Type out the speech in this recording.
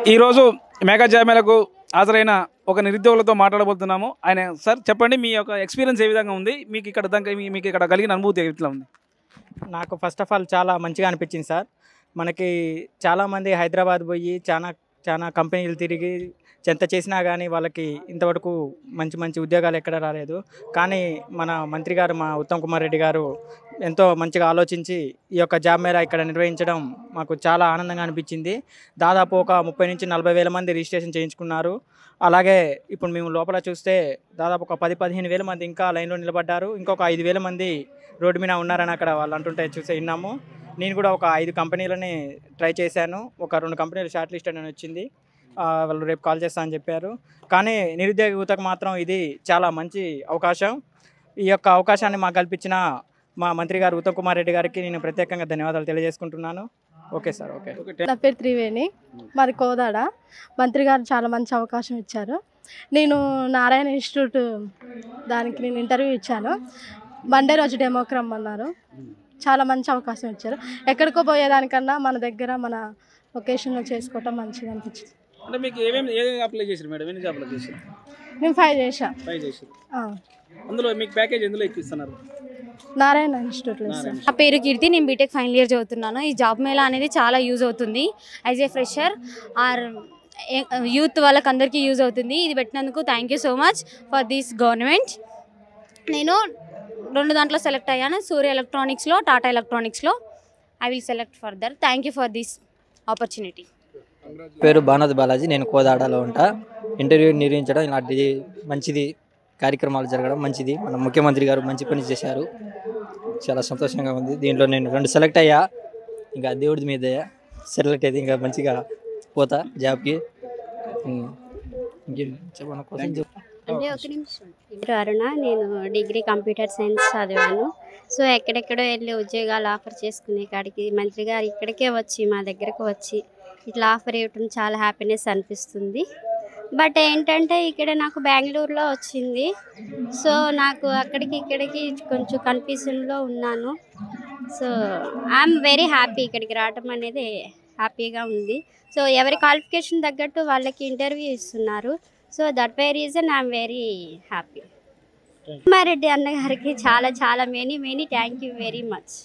ఈరోజు మెగా జామేలకు హాజరైన ఒక నిరుద్యోగులతో మాట్లాడబోతున్నాము. ఆయన సార్ చెప్పండి, మీ యొక్క ఎక్స్పీరియన్స్ ఏ విధంగా ఉంది, మీకు ఇక్కడ కలిగిన అనుభూతి ఎట్లా ఉంది? నాకు ఫస్ట్ ఆఫ్ ఆల్ చాలా మంచిగా అనిపించింది సార్. మనకి చాలామంది హైదరాబాద్ పోయి చాలా చాలా కంపెనీలు తిరిగి ఎంత చేసినా కానీ వాళ్ళకి ఇంతవరకు మంచి మంచి ఉద్యోగాలు ఎక్కడ రాలేదు. కానీ మన మంత్రి గారు, మా ఉత్తమ్ కుమార్ రెడ్డి గారు ఎంతో మంచిగా ఆలోచించి ఈ యొక్క జాబ్ మేళా ఇక్కడ నిర్వహించడం మాకు చాలా ఆనందంగా అనిపించింది. దాదాపు ఒక 30 నుంచి 40 వేల మంది రిజిస్ట్రేషన్ చేయించుకున్నారు. అలాగే ఇప్పుడు మేము లోపల చూస్తే దాదాపు ఒక 10-15 వేల మంది ఇంకా లైన్లో నిలబడ్డారు. ఇంకొక 5 వేల మంది రోడ్డు మీద ఉన్నారని అక్కడ వాళ్ళు అంటుంటే చూసే విన్నాము. నేను కూడా ఒక 5 కంపెనీలని ట్రై చేశాను. ఒక 2 కంపెనీలు షార్ట్ లిస్ట్ అని వచ్చింది. వాళ్ళు రేపు కాల్ చేస్తా అని చెప్పారు. కానీ నిరుద్యోగ యువతకు మాత్రం ఇది చాలా మంచి అవకాశం. ఈ యొక్క అవకాశాన్ని మాకు కల్పించిన మా మంత్రి గారు ఉత్తమ్ కుమార్ రెడ్డి గారికి నేను ప్రత్యేకంగా ధన్యవాదాలు తెలియజేసుకుంటున్నాను. Okay sir. ఓకే. నా పేరు త్రివేణి, మరి కోదాడ. మంత్రి గారు చాలా మంచి అవకాశం ఇచ్చారు. నేను నారాయణ ఇన్స్టిట్యూట్ దానికి నేను ఇంటర్వ్యూ ఇచ్చాను. మండే రోజు డెమోకి రమ్మన్నారు. చాలా మంచి అవకాశం ఇచ్చారు. ఎక్కడికో పోయేదానికన్నా మన దగ్గర మన లొకేషన్లో చేసుకోవటం మంచిగా అనిపించింది. అంటే మీకు ఏమేమి అప్లై చేశారు మేడం? ఎన్ని జాబ్లు అప్లై చేశారు? నేను 5 చేశాను. 5 చేశారు. అందులో మీకు ప్యాకేజ్ ఎందులో ఎక్కిస్తున్నారు? నారాయణ ఇన్స్టిట్యూట్లో ఇస్తాను. నా పేరు కీర్తి, నేను బీటెక్ ఫైనల్ ఇయర్ చదువుతున్నాను. ఈ జాబ్ మేళా అనేది చాలా యూజ్ అవుతుంది. As a fresher or youth వాళ్ళకి అందరికీ యూజ్ అవుతుంది. ఇది పెట్టినందుకు thank you so much for this government. నేను 2 దాంట్లో సెలెక్ట్ అయ్యాను, సూర్య ఎలక్ట్రానిక్స్లో, టాటా ఎలక్ట్రానిక్స్లో. I will select further. Thank you for this opportunity. పేరు బానద్ బాలాజీ, నేను కోదాడలో ఉంటా. ఇంటర్వ్యూ నిర్వహించడం ఇలాంటిది మంచిది, కార్యక్రమాలు జరగడం మంచిది. మన ముఖ్యమంత్రి గారు మంచి పని చేశారు, చాలా సంతోషంగా ఉంది. దీంట్లో నేను 2 సెలెక్ట్ అయ్యా. ఇంకా దేవుడి మీద సెలెక్ట్ అయితే ఇంకా మంచిగా పోతా జాబ్కి. చెప్పడం కోసం అంటే ఒక నిమిషం. పేరు అరుణ, నేను డిగ్రీ కంప్యూటర్ సైన్స్ చదివాను. సో ఎక్కడెక్కడో వెళ్ళి ఉద్యోగాలు ఆఫర్ చేసుకునే కాడికి మంత్రి గారు ఇక్కడికే వచ్చి మా దగ్గరకు వచ్చి ఇట్లా ఆఫర్ ఇవ్వటం చాలా హ్యాపీనెస్ అనిపిస్తుంది. బట్ ఏంటంటే ఇక్కడ నాకు బెంగళూరులో వచ్చింది. సో నాకు అక్కడికి ఇక్కడికి కొంచెం కన్ఫ్యూజన్లో ఉన్నాను. సో ఐఎమ్ వెరీ హ్యాపీ, ఇక్కడికి రావటం అనేది హ్యాపీగా ఉంది. సో ఎవరి క్వాలిఫికేషన్ తగ్గట్టు వాళ్ళకి ఇంటర్వ్యూ ఇస్తున్నారు. So that way reason I'm very happy. Kumar Reddy అన్న గారికి చాలా చాలా many thank you very much.